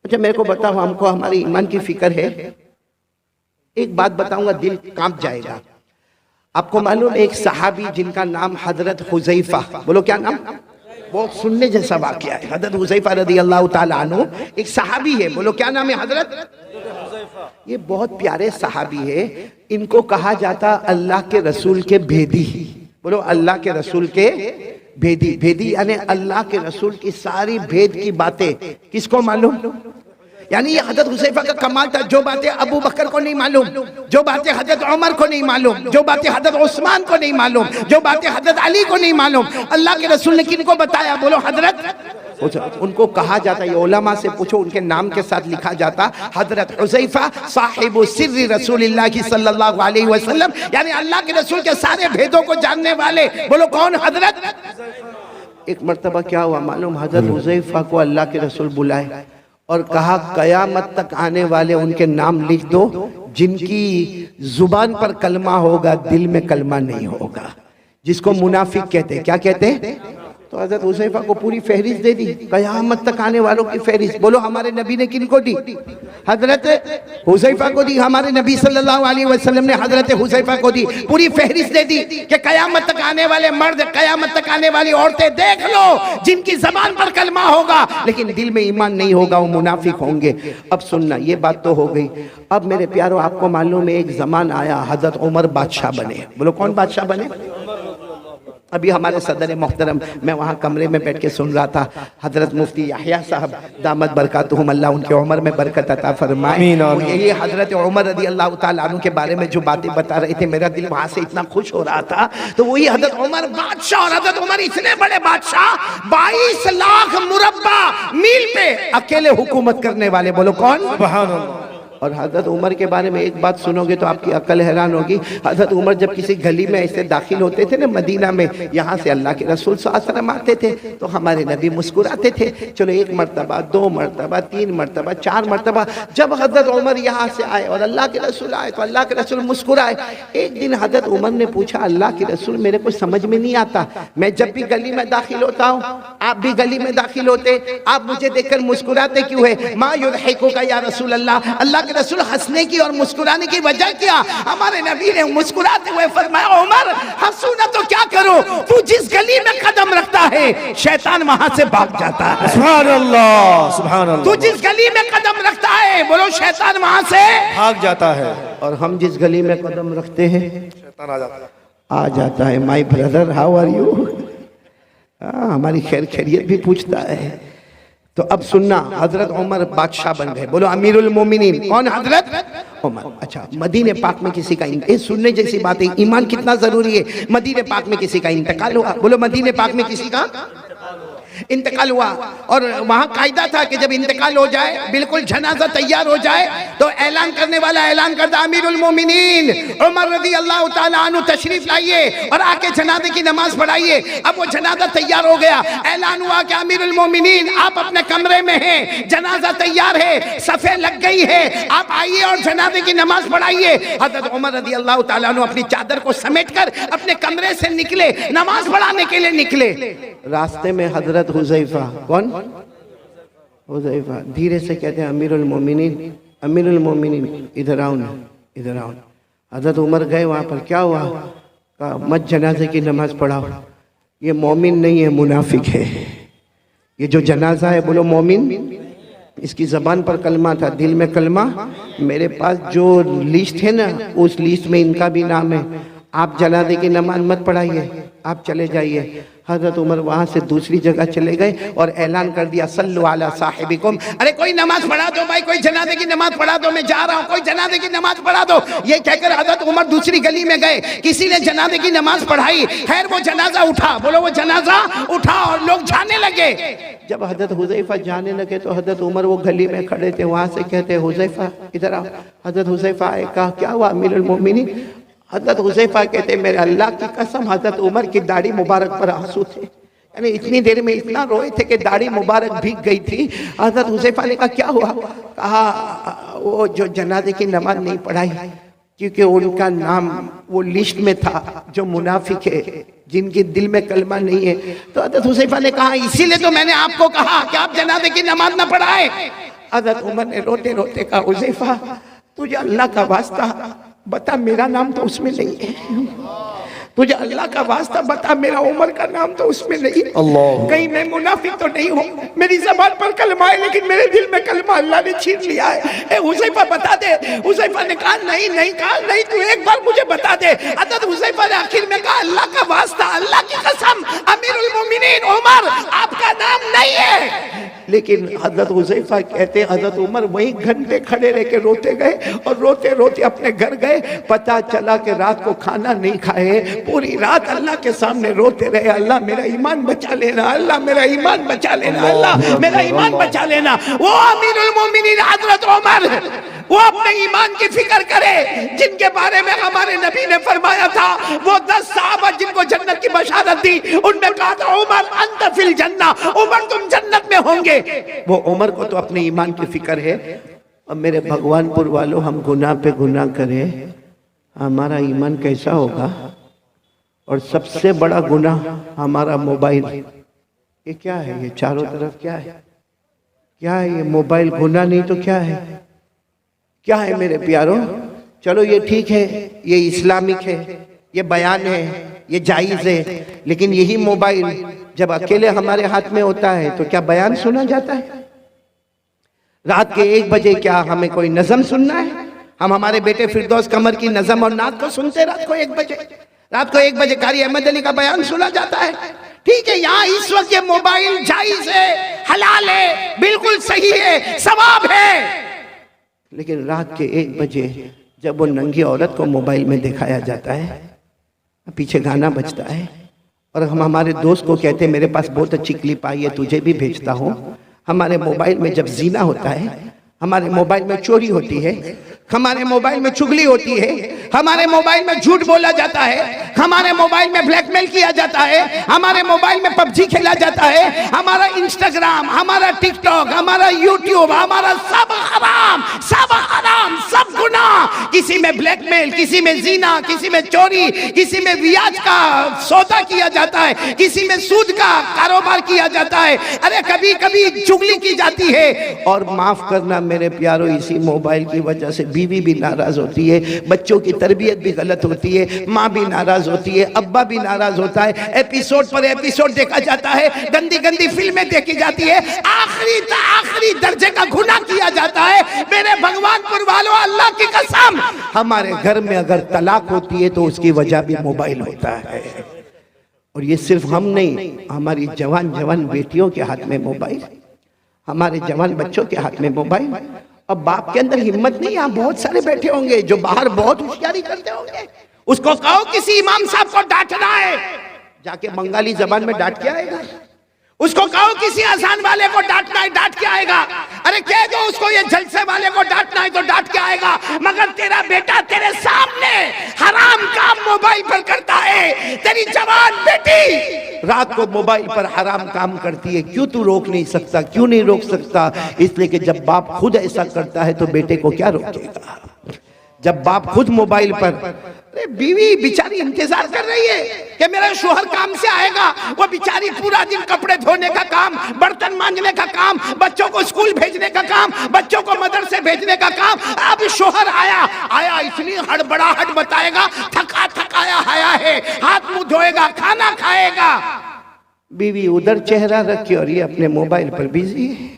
अच्छा मेरे को बताओ, हमको हमारी ईमान की फिक्र है? एक बात बताऊंगा, दिल कांप जाएगा। आपको मालूम एक सहाबी जिनका नाम हजरत हुज़ैफा, बोलो क्या नाम? बहुत सुनने जैसा वाकया है। हजरत हुज़ैफा रज़ी अल्लाह ताला अन्हु एक सहाबी है, बोलो क्या नाम है? हजरत। ये बहुत प्यारे सहाबी है। इनको कहा जाता अल्लाह के रसूल के भेदी। बोलो अल्लाह के रसूल के भेदी। भेदी यानी अल्लाह के रसूल की सारी भेद की बातें किसको मालूम? यानी ये हजरत हुज़ैफा का कमाल था। जो बातें अबू बकर को नहीं मालूम, जो बातें हजरत उमर को नहीं मालूम, जो बातें हजरत उस्मान को नहीं मालूम, जो बातें हजरत अली को नहीं मालूम, अल्लाह के रसूल ने किनको बताया? बोलो हजरत। उनको कहा जाता, ये उलमा से पूछो, उनके नाम के साथ लिखा जाता हजरत हुज़ैफा साहिबु सिर्री रसूलिल्लाह सल्लल्लाहु अलैहि वसल्लम, यानी अल्लाह के रसूल के सारे भेदों को जानने वाले। बोलो कौन? हजरत। एक मर्तबा क्या हुआ मालूम? हजरत हुज़ैफा को अल्लाह के रसूल बुलाए और कहा कयामत तक आने वाले उनके नाम लिख दो जिनकी जुबान पर कलमा होगा, दिल में कलमा नहीं होगा, जिसको मुनाफिक कहते हैं। क्या कहते हैं? तो हजरत हुज़ैफा को पूरी फहरिस्त दे दी, कयामत तक आने वालों की फहरिस्त। बोलो हमारे नबी ने किनको दी? हजरत हुज़ैफा को दी। हमारे नबी सल्लल्लाहु अलैहि वसल्लम ने हजरत हुज़ैफा को दी, पूरी फहरिस्त दे दी कि कयामत तक आने वाले मर्द, कयामत तक आने वाली औरतें देख लो, जिनकी जबान पर कलमा होगा लेकिन दिल में ईमान नहीं होगा, वो मुनाफिक होंगे। अब सुनना, ये बात तो हो गई। अब मेरे प्यारों, आपको मालूम है एक जमान आया, हजरत उमर बादशाह बने। बोलो कौन बादशाह बने? अभी हमारे सदर मोहतरम, मैं वहाँ कमरे में बैठ के सुन रहा था, हजरत मुफ्ती याहिया साहब दामद बरकातुहुम, अल्लाह उनके उम्र में बरकत अता फरमाए। ये हजरत उमर रज़ी अल्लाह ताला अन्हु के बारे में जो बातें बता रहे थे, मेरा दिल वहाँ से इतना खुश हो रहा था। तो वही हजरत उमर बादशाह, और हजरत उमर इतने बड़े बादशाह, 22 लाख मुरब्बा मील पे अकेले हुकूमत करने वाले। बोलो कौन? सुभान अल्लाह। और हजरत उमर के बारे में एक बात सुनोगे तो आपकी अकल हैरान होगी। हजरत उमर जब किसी गली में ऐसे दाखिल होते थे ना मदीना में, यहाँ से अल्लाह के रसूल सल्लल्लाहु अलैहि वसल्लम आते थे तो हमारे नबी मुस्कुराते थे। चलो एक मरतबा, 2 मरतबा, 3 मरतबा, 4 मरतबा, जब हजरत उमर यहाँ से आए और अल्लाह के रसूल आए तो अल्लाह के रसूल मुस्कुराए। एक दिन हजरत उमर ने पूछा, अल्लाह के रसूल मेरे को समझ में नहीं आता, मैं जब भी गली में दाखिल होता हूँ, आप भी गली में दाखिल होते, आप मुझे देखकर मुस्कुराते क्यों है? मा युज़हिकुका या रसूल अल्लाह, अल्लाह के रसूल हंसने की और मुस्कुराने की वजह क्या? हमारे नबी ने मुस्कुराते हुए फरमाया, उमर हंसू ना तो क्या करो, तू जिस गली में कदम रखता है शैतान वहां से भाग जाता है। सुभान अल्लाह, सुभान अल्लाह। तू जिस गली में कदम रखता है, बोलो शैतान वहां से भाग जाता है। और हम जिस गली में कदम रखते हैं शैतान आ जाता है। My brother, how are you? हमारी खैर खैरियत भी पूछता है। तो अब सुनना, हजरत उमर बादशाह बन गए। बोलो अमीरुल मोमिनीन। कौन? हजरत उमर। अच्छा, मदीने पाक में किसी का, ये सुनने जैसी बात है, ईमान कितना जरूरी है। मदीने पाक में किसी का इंतकाल हुआ। बोलो मदीने पाक में किसी का इंतकाल हुआ, और वहाँ कायदा था कि जब इंतकाल हो जाए, बिल्कुल जनाजा तैयार हो जाए, तो ऐलान करने वाला ऐलान करता, अमीरुल मोमिनीन उमर रज़ी अल्लाह ताला अन्हु तशरीफ लाइए और आके जनाजे की नमाज पढ़ाइए। अब वो जनाजा तैयार हो गया, ऐलान हुआ कि अमीरुल मोमिनीन आप अपने कमरे में हैं, जनाजा तैयार है, सफ़े लग गई है, आप आइए और जनाजे की नमाज पढ़ाइए। हज़रत उमर रज़ी अल्लाह ताला अन्हु अपनी चादर को समेटकर अपने कमरे से निकले, नमाज पढ़ाने के लिए निकले। रास्ते में हजरत हुज़ैफा, कौन? हुज़ैफा धीरे से कहते हैं, अमीरुल मोमिनीन, अमीरुल मोमिनीन इधर आओ ना, इधर आओ। हजरत उमर गए वहाँ पर, क्या हुआ? कहा मत जनाजे की नमाज पढ़ाओ, ये मोमिन नहीं है, मुनाफिक है। ये जो जनाजा है, बोलो मोमिन, इसकी जबान पर कलमा था, दिल में कलमा। मेरे पास जो लिस्ट है ना, उस लिस्ट में इनका भी नाम है। आप जनाजे की नमाज मत पढ़ाइए, आप चले जाइए। हजरत उमर वहाँ से दूसरी जगह चले गए और ऐलान कर दिया, सल्लु अला साहिबिकुम, अरे कोई नमाज पढ़ा दो भाई, कोई जनाजे की नमाज पढ़ा दो, मैं जा रहा हूँ, कोई जनाजे की नमाज पढ़ा दो। ये कहकर हजरत उमर दूसरी गली में गए, किसी ने जनाजे की नमाज पढ़ाई। खैर वो जनाजा उठा, बोलो वो जनाजा उठा, और लोग जाने लगे। जब हजरत हुज़ैफा जाने लगे तो हजरत उमर वो गली में खड़े थे, वहाँ से कहते, हुज़ैफा इधर आओ। हजरत हुज़ैफा आए, कहा क्या हुआ अमीरुल मोमिनीन? हजरत हुज़ैफा कहते, मेरे अल्लाह की कसम, हजरत उमर की दाढ़ी मुबारक पर आंसू थे, यानी इतनी देर में इतना रोए थे कि दाढ़ी मुबारक भीग गई थी। हजरत हुज़ैफा ने कहा क्या हुआ? कहा वो जो जनाजे की नमाज नहीं पढ़ाई, क्योंकि उनका नाम वो लिस्ट में था जो मुनाफिक है, जिनके दिल में कलमा नहीं है। तो हजरत हुज़ैफा ने कहा, इसीलिए तो मैंने आपको कहा कि आप जनाजे की नमाज ना पढ़ाए। हज़रत उमर ने रोते रोते कहा, हुज़ैफा तुझे अल्लाह का वास्ता बता, मेरा नाम तो उसमें नहीं है। तुझे अल्लाह का वास्ता बता, मेरा उमर का नाम तो उसमें नहीं है। कहीं मैं मुनाफिक तो नहीं हूँ, मेरी ज़बान पर कलमा है लेकिन मेरे दिल में कलमा अल्लाह ने छीन लिया है। ए हुज़ैफा बता दे। हुज़ैफा ने कहा नहीं नहीं, कहा नहीं, तू एक बार मुझे बता दे। हज़रत हुज़ैफा ने आखिर में कहा, अल्लाह का वास्ता, अल्लाह की कसम, अमीरुल मोमिनीन उमर आपका नाम नहीं है। लेकिन हज़रत हुज़ैफा कहते हैं हज़रत उमर वहीं घंटे खड़े रह के रोते गए और रोते रोते अपने घर गए। पता चला कि रात को खाना नहीं खाए, पूरी रात अल्लाह के सामने रोते रहे, अल्लाह मेरा ईमान बचा लेना, अल्लाह मेरा ईमान बचा लेना, अल्लाह मेरा ईमान बचा लेना। वो अमीरुल मोमिनीन हज़रत उमर, वो अपने ईमान की फिक्र करे जिनके बारे में हमारे नबी ने फरमाया था, वो 10 सहाबा जिनको जन्नत की बशारत दी, उनमें कहा था उमर अंत फिल जन्ना, उमर तुम जन्नत में होंगे। वो उमर को तो अपने ईमान की फिक्र है। अब मेरे भगवानपुर वालों, हम गुनाह पे गुनाह करें, हमारा ईमान कैसा होगा? और सबसे बड़ा गुनाह हमारा मोबाइल। ये क्या है? ये चारों तरफ क्या है? क्या है ये मोबाइल? गुनाह नहीं तो क्या है? क्या है मेरे प्यारों? चलो ये ठीक है, ये इस्लामिक है, ये बयान है, ये जायज़ है, लेकिन यही मोबाइल जब अकेले हमारे हाथ में होता है तो क्या बयान सुना जाता है? रात के 1 बजे क्या हमें कोई नज़म सुनना है? हम हमारे बेटे फिरदौस कमर की नज़म और नात को सुनते रात को 1 बजे। रात को 1 बजे कारी अहमद अली का बयान सुना जाता है। ठीक है, यहाँ इस वक्त ये मोबाइल जायज़ है, हलाल है, बिल्कुल सही है, सवाब है, लेकिन रात के 1 बजे जब वो नंगी औरत को मोबाइल में दिखाया जाता है, पीछे गाना बजता है और हम हमारे दोस्त को कहते हैं मेरे पास बहुत अच्छी क्लिप आई है, तुझे भी भेजता हूँ। हमारे मोबाइल में जब जीना होता है, हमारे मोबाइल में चोरी होती है, हमारे मोबाइल में चुगली होती है, हमारे मोबाइल में झूठ बोला जाता है, हमारे मोबाइल में ब्लैकमेल किया जाता है, हमारे मोबाइल में पबजी खेला जाता है, हमारा इंस्टाग्राम, हमारा टिकटॉक, हमारा यूट्यूब, हमारा सब हराम, सब हराम, सब गुनाह। किसी में ब्लैकमेल, किसी में जीना, किसी में चोरी, किसी में ब्याज का सौदा किया जाता है, किसी में सूद का कारोबार किया जाता है, अरे कभी कभी चुगली की जाती है। और माफ करना मेरे प्यारों, इसी मोबाइल की वजह से बीवी भी नाराज होती है, बच्चों की तरबियत भी गलत होती है, माँ भी नाराज होती है, अब्बा भी नाराज होता है, एपिसोड पर एपिसोड देखा जाता है, गंदी गंदी फिल्में देखी जाती है, आखिरी दर्जे का गुनाह किया जाता है। मेरे भगवानपुर वालों, अल्लाह की कसम, हमारे घर में अगर तलाक होती है तो उसकी वजह भी मोबाइल होता है। और ये सिर्फ हम नहीं, हमारी जवान जवान बेटियों के हाथ में मोबाइल, हमारे जवान बच्चों के हाथ में मोबाइल। अब बाप के अंदर हिम्मत नहीं, यहाँ बहुत सारे बैठे होंगे जो बाहर बहुत होशियारी करते होंगे, उसको कहो किसी इमाम साहब को डांटना है, जाके बंगाली जबान में डांट के आएगा। उसको कहो किसी अजान वाले को डांटना है, डांट के आएगा। अरे कह दो उसको ये जलसे वाले को डांटना है तो डांट के आएगा। मगर तेरा बेटा तेरे सामने हराम काम मोबाइल पर करता है, तेरी जवान बेटी रात को मोबाइल पर हराम काम करती है, क्यों तू रोक नहीं सकता? क्यों नहीं रोक सकता? इसलिए कि जब बाप खुद ऐसा करता है तो बेटे को क्या रोकेगा? जब बाप खुद मोबाइल पर, बीवी बेचारी इंतजार कर रही है कि मेरा शोहर काम से आएगा, वो बेचारी पूरा दिन कपड़े धोने का काम, बर्तन मांजने का काम, बच्चों को स्कूल भेजने का काम, बच्चों को मदरसे भेजने का काम। अब शोहर आया इतनी हड़बड़ाहट बताएगा, थका थकाया आया है, हाथ मुंह धोएगा, खाना खाएगा, बीवी उधर चेहरा रखी और ये अपने मोबाइल पर बिजी है।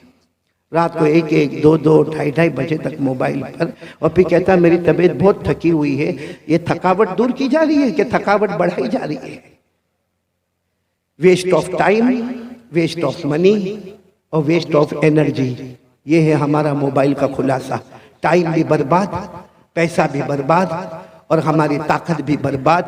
रात को 1-1, 2-2, 2:30 बजे तक मोबाइल पर, और फिर कहता है मेरी तबीयत बहुत थकी हुई है। ये थकावट दूर की जा रही है कि थकावट बढ़ाई जा रही है? Waste of time, waste of money और वेस्ट ऑफ एनर्जी, ये है हमारा मोबाइल का खुलासा। टाइम भी बर्बाद, पैसा भी बर्बाद और हमारी ताकत भी बर्बाद।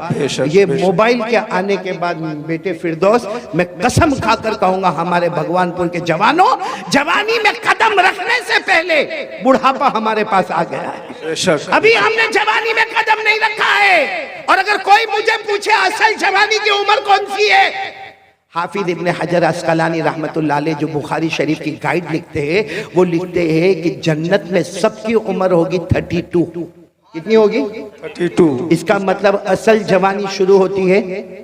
ये मोबाइल के आने के बाद बेटे फिरदौस, मैं कसम खाकर कहूंगा हमारे भगवानपुर के जवानों, जवानी में कदम रखने से पहले बुढ़ापा हमारे पास आ गया है। अभी हमने जवानी में कदम नहीं रखा है। और अगर कोई मुझे पूछे असल जवानी की उम्र कौन सी है, हाफिज इब्न हजर अस्कलानी रहमतुल्लाह अलैह जो बुखारी शरीफ की गाइड लिखते हैं, वो लिखते हैं कि जन्नत में सबकी उम्र होगी 32। कितनी होगी? 32। इसका मतलब असल जवानी शुरू होती है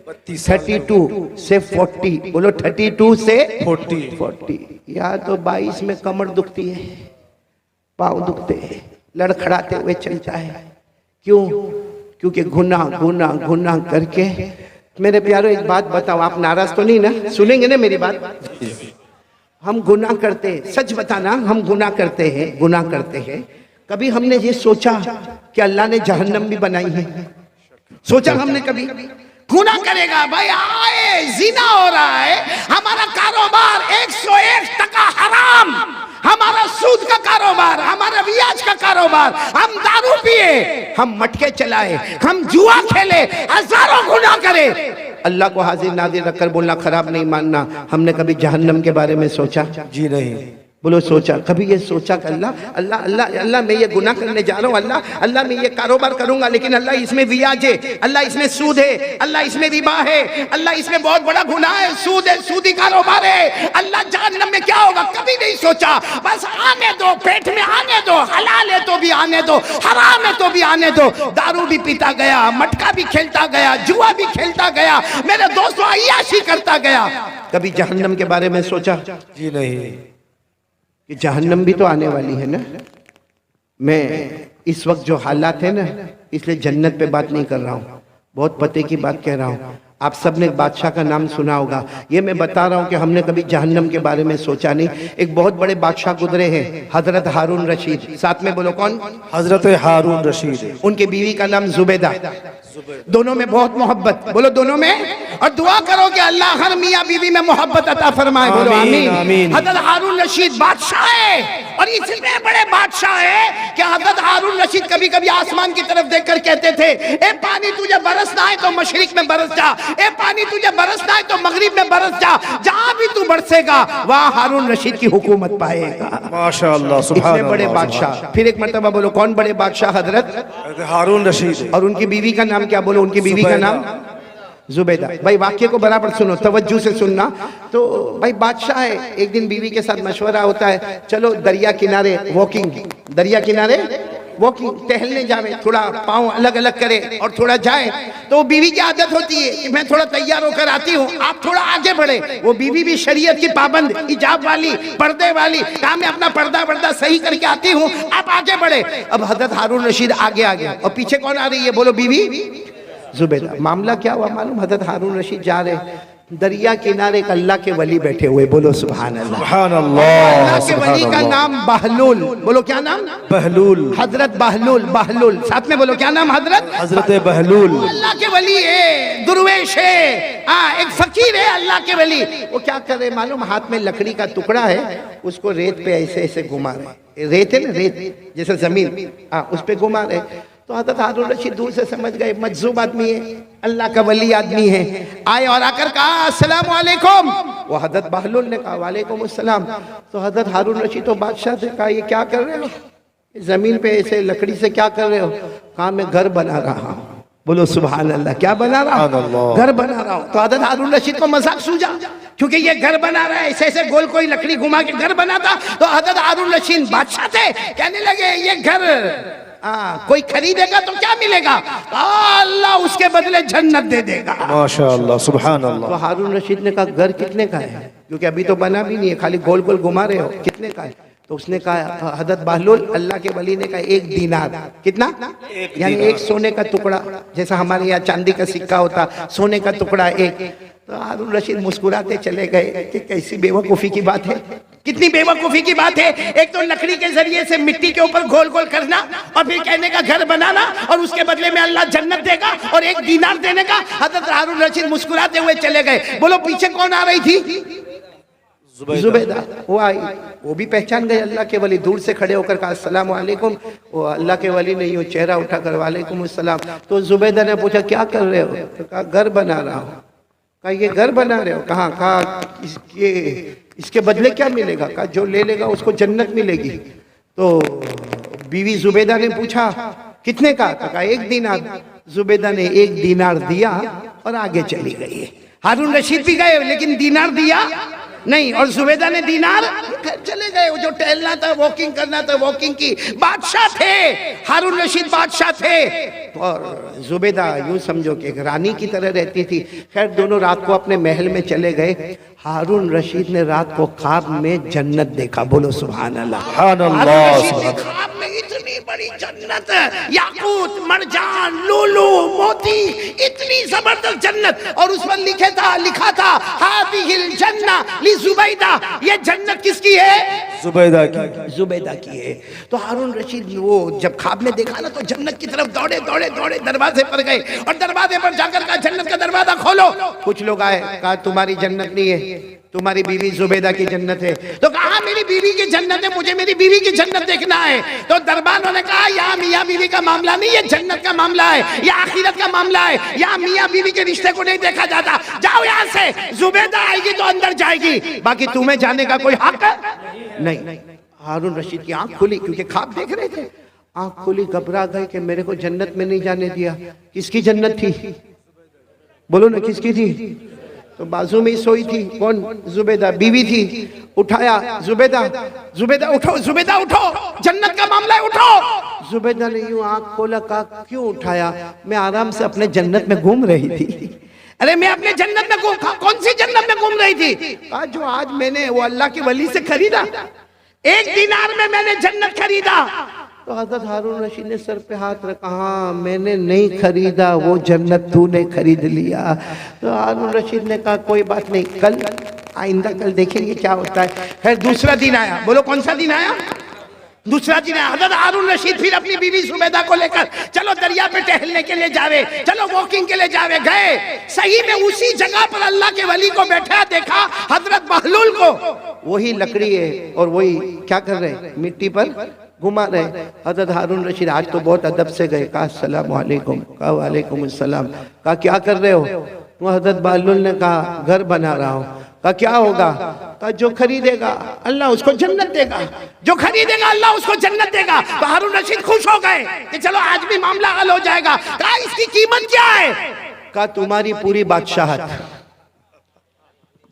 32 से 40। बोलो 32 से 40। या तो 22 में कमर दुखती है, पाँव दुखते हैं, लड़खड़ाते हुए चलता है। क्यों? क्योंकि गुनाह गुनाह गुनाह करके। मेरे प्यारो एक बात बताओ, आप नाराज तो नहीं ना? सुनेंगे ना मेरी बात? हम गुनाह करते हैं, सच बताना, हम गुनाह करते हैं, गुनाह करते हैं। कभी हमने ये सोचा कि अल्लाह ने जहन्नम भी बनाई है? सोचा हमने कभी? गुनाह करेगा भाई, आए जिना हो रहा है, हमारा कारोबार 101% हराम, हमारा सूद का कारोबार, हमारा ब्याज का कारोबार, हम दारू पिए, हम मटके चलाए, हम जुआ खेले, हजारों गुनाह करे। अल्लाह को हाजिर नाजिर रखकर बोलना खराब नहीं मानना। हमने कभी जहन्नम के बारे में सोचा? जी नहीं। बोलो सोचा? कभी ये सोचा कि अल्लाह अल्लाह अल्लाह अल्लाह मैं ये गुनाह करने जा रहा हूँ, अल्लाह अल्लाह मैं ये कारोबार करूंगा, लेकिन अल्लाह इसमें ब्याज है, अल्लाह इसमें सूद है, अल्लाह इसमें रिबा है, अल्लाह इसमें बहुत बड़ा गुनाह है, सूद है, सूदी कारोबार है, अल्लाह जहन्नम में क्या होगा? कभी नहीं सोचा। बस आने दो, पेट में आने दो, हलाल है तो भी आने दो, हराम है तो भी आने दो। दारू भी पीता गया, मटका भी खेलता गया, जुआ भी खेलता गया, मेरे दोस्तों अय्याशी करता गया। कभी जहन्नम के बारे में सोचा? जी नहीं। कि जहन्नम भी तो आने वाली है ना। मैं इस वक्त जो हालात है ना, इसलिए जन्नत पे बात नहीं कर रहा हूँ, बहुत पते की बात कह रहा हूँ। आप सब ने बादशाह का नाम सुना होगा, ये मैं बता रहा हूँ कि हमने कभी जहन्नम के बारे में सोचा नहीं। एक बहुत बड़े बादशाह गुजरे हैं, हजरत हारून रशीद। साथ में बोलो कौन? हजरत हारून रशीद। उनकी बीवी का नाम जुबैदा। दोनों में बहुत मोहब्बत, बोलो दोनों में। और दुआ करो कि अल्लाह हर मियाँ बीवी में मोहब्बत अता फरमाए, बोलो आमीन। हजरत हारून रशीद बादशाह है, और इसलिए बड़े बादशाह है कि हजरत हारून रशीद कभी कभी आसमान की तरफ देखकर कहते थे, ए पानी तुझे बरसना है तो मशरिक में बरस जा, ए पानी तुझे बरसना है तो मगरिब में बरस जा, जहां भी तू बरसेगा वहां हारून रशीद की हुकूमत पाएगा। माशाअल्लाह, सुभान अल्लाह। बड़े बादशाह। फिर एक मर्तबा बोलो कौन बड़े बादशाह? हजरत हारून रशीद। और उनकी बीवी का नाम क्या? बोलो उनकी बीवी का नाम जुबैदा। भाई वाक्य को बराबर सुनो, तवज्जो से सुनना। तो भाई बादशाह है, एक दिन बीवी के साथ मशवरा होता है, चलो दरिया किनारे वॉकिंग, दरिया किनारे वॉकिंग, टहलने जावे, थोड़ा पाँव अलग अलग करे और थोड़ा जाए। तो बीवी की आदत होती है कि मैं थोड़ा तैयार होकर आती हूँ, आप थोड़ा आगे बढ़े। वो बीवी भी शरीयत की पाबंद, हिजाब वाली, पर्दे वाली, कहा मैं अपना पर्दा सही करके आती हूँ, आप आगे बढ़े। अब हजरत हारून रशीद आगे आ गया, और पीछे कौन आ रही है? बोलो बीवी जुबैदा। मामला क्या हुआ मालूम? हजरत हारून रशीद जा रहे, दरिया किनारे एक अल्लाह के वली बैठे हुए, बोलो सुभान अल्लाह। सुभान अल्लाह। अल्लाह के वली का नाम बहलूल, बोलो क्या नाम? बहलूल। हजरत बहलूल, बहलूल। साथ में बोलो क्या नाम? हजरत बहलूल। अल्लाह के वली है, दुर्वेश है, एक फकीर है, अल्लाह के वली। वो क्या कर रहे मालूम? हाथ में लकड़ी का टुकड़ा है, उसको रेत पे ऐसे ऐसे घुमा रहे। रेत है ना, रेत जैसे जमीन, उस पे घुमा रहे। तो हजरत हारून रशीद दूर से समझ गए मजजूब आदमी है, अल्लाह का वली आदमी है। आए और आकर कहा अस्सलाम वालेकुम। वो हजरत बहलूल ने कहा वालेकुम अस्सलाम। तो हजरत हारून रशीद तो बादशाह से कहा ये क्या कर रहे हो? जमीन पे ऐसे लकड़ी से क्या कर रहे हो? कहा मैं घर बना रहा हूँ। बोलो सुभान अल्लाह। क्या बना रहा हूँ? घर बना रहा हूँ। तो हजरत हारून रशीद को मजाक सूझा, क्योंकि ये घर बना रहा है, ऐसे ऐसे गोल कोई लकड़ी घुमा के घर बनाता। तो हजरत हारून रशीद बादशाह थे, कहने लगे ये घर कोई खरीदेगा तो क्या मिलेगा? अल्लाह उसके बदले जन्नत दे देगा। माशाअल्लाह, सुभान अल्लाह। तो हारून रशीद ने कहा घर कितने का है? क्योंकि अभी तो बना भी नहीं है, खाली गोल गोल घुमा रहे हो, कितने का है? तो उसने कहा, हजरत बहलूल अल्लाह के वली ने कहा 1 दीनार। कितना? यानी एक सोने का टुकड़ा, जैसा हमारे यहाँ चांदी का सिक्का होता, सोने का टुकड़ा एक। तो हारून रशीद मुस्कुराते चले गए कि कैसी बेवकूफी की बात है, कितनी बेवकूफी की बात है। एक तो लकड़ी के जरिए से मिट्टी के ऊपर गोल गोल करना, और फिर कहने का घर बनाना, और उसके बदले में अल्लाह जन्नत देगा, और 1 दीनार देने का। हजरत हारून रशीद मुस्कुराते हुए चले गए। बोलो पीछे कौन आ रही थी? जुबैदा। वो आई, वो भी पहचान गए अल्लाह के वली, दूर से खड़े होकर कहा अस्सलाम वालेकुम। वो अल्लाह के वली ने यूं चेहरा उठाकर वालेकुम अस्सलाम। तो जुबैदा ने पूछा क्या कर रहे हो? तो कहा घर बना रहा हूँ। कहा ये घर बना रहे हो? कहा इसके बदले क्या मिलेगा? कहा जो ले लेगा उसको जन्नत मिलेगी। तो बीवी जुबैदा ने पूछा कितने का? कहा 1 दीनार। जुबैदा ने 1 दीनार दिया और आगे चली गई। हारून रशीद भी गए, लेकिन दीनार दिया नहीं, और जुबैदा ने दीनार, खैर चले गए। वो जो टहलना था, वॉकिंग करना था, वॉकिंग की। बादशाह थे, हारून रशीद बादशाह थे, और जुबैदा यूं समझो कि एक रानी की तरह रहती थी। खैर दोनों रात को अपने महल में चले गए। हारून रशीद ने रात को ख्वाब में जन्नत देखा। बोलो सुभान अल्लाह। हारून रशीद ने ख्वाब में इतनी बड़ी जन्नत, याकूत, मरजान, लूलू, मोती, इतनी जबरदस्त जन्नत, और उस पर लिखा था हादिहिल जन्ना ली जुबैदा। ये जन्नत किसकी है? जुबैदा की। जुबैदा की है। तो हारून रशीद वो जब ख्वाब में देखा ना, तो जन्नत की तरफ दौड़े दौड़े दौड़े दरवाजे पर गए, और दरवाजे पर जाकर कहा जन्नत का दरवाजा खोलो। कुछ लोग आए, कहा तुम्हारी जन्नत नहीं है, तुम्हारी बीवी जुबैदा की जन्नत है। तो कहा मेरी बीवी की जन्नत है, मुझे मेरी बीवी की जन्नत देखना है। तो दरबारों ने कहा यहाँ मियाँ बीवी का मामला नहीं, ये जन्नत का मामला है, ये आखिरत का मामला है, यहाँ मियाँ बीवी के रिश्ते को नहीं देखा जाता। जाओ यहाँ से, जुबैदा आएगी तो अंदर जाएगी, बाकी तुम्हें जाने का कोई हक नहीं। हारून रशीद की आंख खुली, क्योंकि ख्वाब देख रहे थे। आंख खुली, घबरा गए कि मेरे को जन्नत में नहीं जाने दिया। किसकी जन्नत थी? बोलो ना, किसकी थी? तो बाजू में ही सोई थी। कौन? जुबैदा, बीवी थी। उठाया, जुबैदा, जुबैदा उठो, जुबैदा उठो, जन्नत का मामला है, उठो। जुबैदा ने यूं आंख खोला, कहा क्यों उठाया? मैं आराम से अपने जन्नत में घूम रही थी। अरे मैं अपने जन्नत में कौन सी जन्नत में घूम रही थी? कहा जो आज मैंने वो अल्लाह के वली से खरीदा, 1 दीनार में मैंने जन्नत खरीदा। तो हजरत हारून रशीद ने सर पे हाथ रखा, हाँ मैंने नहीं खरीदा, वो जन्नत तूने खरीद लिया। तो हारून रशीद ने कहा कोई बात नहीं, कल आइंदा कल देखेंगे क्या होता है। खैर दूसरा दिन आया। बोलो कौन सा दिन आया? दूसरा दिन आया। हजरत हारून रशीद फिर अपनी बीवी जुबैदा को लेकर, चलो दरिया पे टहलने के लिए जावे, चलो वॉकिंग के लिए जावे। गए, सही में उसी जगह पर अल्लाह के वली को बैठा देखा, हजरत बहलूल को। वही लकड़ी है और वही क्या कर रहे, मिट्टी पर घुमा रहे। हजरत हारून रशीद आज तो बहुत अदब से गए, कहा अस्सलाम वालेकुम। कहा वालेकुम अस्सलाम। कहा क्या कर रहे हो? तो हजरत बहलूल ने कहा घर बना रहा हूँ। कहा क्या होगा? कहा जो खरीदेगा अल्लाह उसको जन्नत देगा, जो खरीदेगा अल्लाह उसको जन्नत देगा। तो हारून रशीद खुश हो गए कि चलो आज भी मामला हल हो जाएगा। कहा इसकी कीमत क्या है? कहा तुम्हारी पूरी बादशाहत,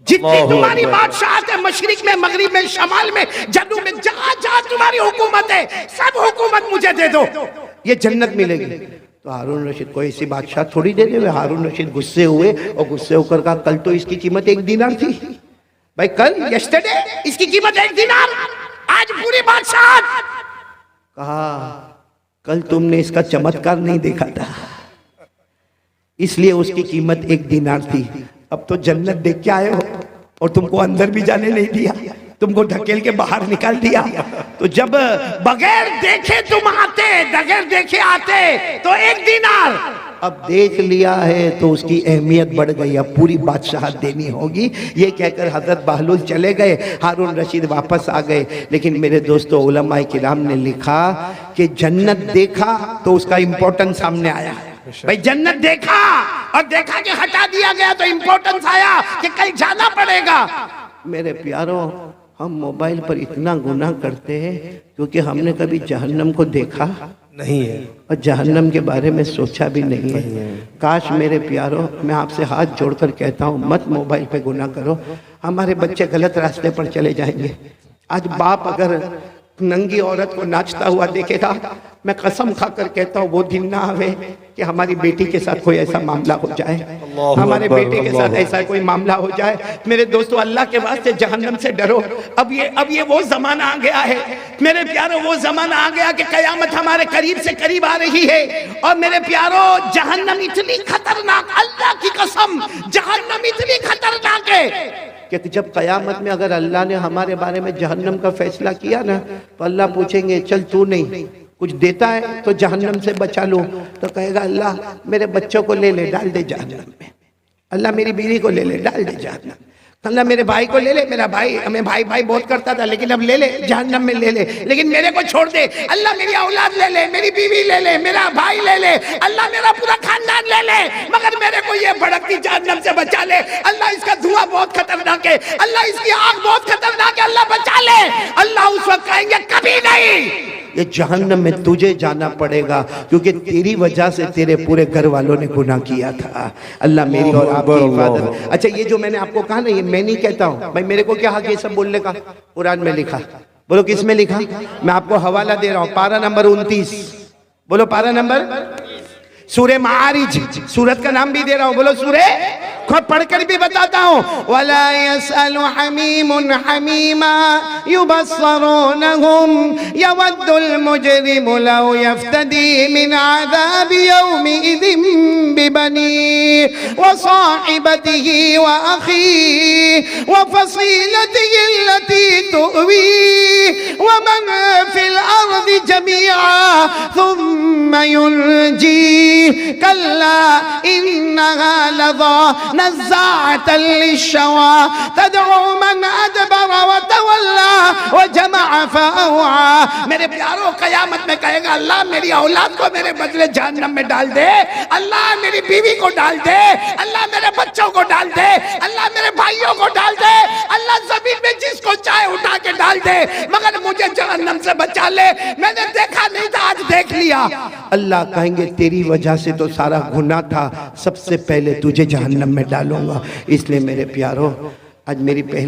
जितनी तुम्हारी बादशाहत है, मशरिक में, मगरिब में, शमाल में, जनूब में, जहां जहां तुम्हारी हुकूमत है, सब हुकूमत मुझे दे दो, ये जन्नत मिलेगी। तो हारून रशीद को ऐसी बादशाह थोड़ी दे दे। हारून रशीद गुस्से हुए और गुस्से होकर कहा कल तो इसकी कीमत 1 दीनार थी भाई, कल यस्टरडे इसकी कीमत 1 दीनार, आज पूरी बादशाह। कहा कल तुमने इसका चमत्कार नहीं देखा था, इसलिए उसकी कीमत 1 दीनार थी। अब तो जन्नत देख के आए हो और तुमको अंदर भी जाने नहीं दिया, तुमको ढकेल के बाहर निकाल दिया। तो जब बगैर देखे तुम आते, बगैर देखे आते तो 1 दीनार, अब देख लिया है तो उसकी अहमियत बढ़ गई, अब पूरी बादशाहत देनी होगी। ये कहकर हजरत बहलूल चले गए, हारून रशीद वापस आ गए। लेकिन मेरे दोस्तों, उलमाए किराम ने लिखा कि जन्नत देखा तो उसका इंपॉर्टेंस सामने आया। भाई जन्नत देखा और देखा कि हटा दिया गया तो इंपॉर्टेंस आया कि कल जाना पड़ेगा। मेरे प्यारों, हम मोबाइल पर इतना गुनाह करते हैं क्योंकि हमने कभी जहन्नम को देखा नहीं है और जहन्नम के बारे में सोचा भी नहीं है। काश मेरे प्यारों, मैं आपसे हाथ जोड़कर कहता हूँ मत मोबाइल पे गुनाह करो, हमारे बच्चे गलत रास्ते पर चले जाएंगे। आज बाप अगर नंगी औरत को नाचता हुआ देखेगा, मैं कसम खाकर कहता हूँ वो दिन ना आवे कि हमारी बेटी के साथ कोई ऐसा मामला हो जाए, हमारे बेटे के साथ ऐसा कोई मामला हो जाए। मेरे दोस्तों, अल्लाह के वास्ते जहन्नम से डरो। अब ये वो जमाना आ गया है मेरे प्यारों, वो जमाना आ गया कि कयामत हमारे करीब से करीब आ रही है। और मेरे प्यारों, जहन्नम इतनी खतरनाक, अल्लाह की कसम, जहन्नम इतनी खतरनाक है कि जब कयामत में अगर अल्लाह ने हमारे बारे में जहन्नम का फैसला किया ना, तो अल्लाह पूछेंगे चल तू नहीं कुछ देता है तो जहन्नम से बचा लूं, तो कहेगा अल्लाह मेरे बच्चों को ले ले डाल दे जहन्नम में, अल्लाह मेरी बीवी को ले ले डाल दे जहन्नम, अल्लाह मेरे भाई को ले ले, मेरा भाई हमें भाई भाई बहुत करता था लेकिन अब ले ले जहन्नम में ले ले, लेकिन मेरे को छोड़ दे, अल्लाह मेरी औलाद ले ले, मेरी बीवी ले ले, मेरा भाई ले ले, अल्लाह मेरा पूरा खानदान ले ले, मगर मेरे को ये भड़कती जहन्नम से बचा ले, अल्लाह इसका धुआं बहुत खतरनाक है, अल्लाह इसकी आग बहुत खतरनाक है, अल्लाह बचा ले। अल्लाह उस वक्त कहेंगे कभी नहीं, ये जहन्नम में तुझे जाना पड़ेगा, क्योंकि तेरी वजह से तेरे पूरे घर वालों ने गुनाह किया था। अल्लाह मेरी और आपकी हिफाजत। अच्छा, ये जो मैंने आपको कहा ना, ये मैं नहीं कहता हूँ भाई, मेरे को क्या हक ये सब बोलने का? कुरान में लिखा। बोलो किस में लिखा? मैं आपको हवाला दे रहा हूँ, पारा नंबर 29। बोलो पारा नंबर, सूरे मारिज, सूरत का नाम भी दे रहा हूँ। बोलो सूरे, खुद पढ़कर भी बताता हूँ। वला यसअलु हमीमुन हमीमा युबस्सरूनहुम यवद्दुल मुजरिमु लौ यफ्तदी मिन अज़ाबि यौमिइज़िन बिबनी व साहिबतिही व अखी व फसीलतिही अल्लती तुवी व मन फिल अर्दि जमीआ थुम्मा युनजी कल्ला इन्नहा लज़ा नज़्ज़ाअतन लिश्शवा तदउ मन अदबर व तवल्ला व जमअ फअवा। मेरे प्यारों, कयामत में कहेगा अल्लाह मेरी औलाद को मेरे बदले जहन्नम में डाल दे, अल्लाह मेरी बीवी को डाल दे, अल्लाह मेरे बच्चों को डाल दे, अल्लाह मेरे भाइयों को डाल दे, अल्लाह जमीन में जिसको चाहे उठा के डाल दे, मगर मुझे जहन्नम से बचा ले। मैंने देखा नहीं था, आज देख लिया। अल्लाह कहेंगे तेरी वजह से तो सारा गुनाह था, सबसे पहले तुझे जहन्नम में डालूंगा। इसलिए मेरे प्यारों, आज मेरी पहली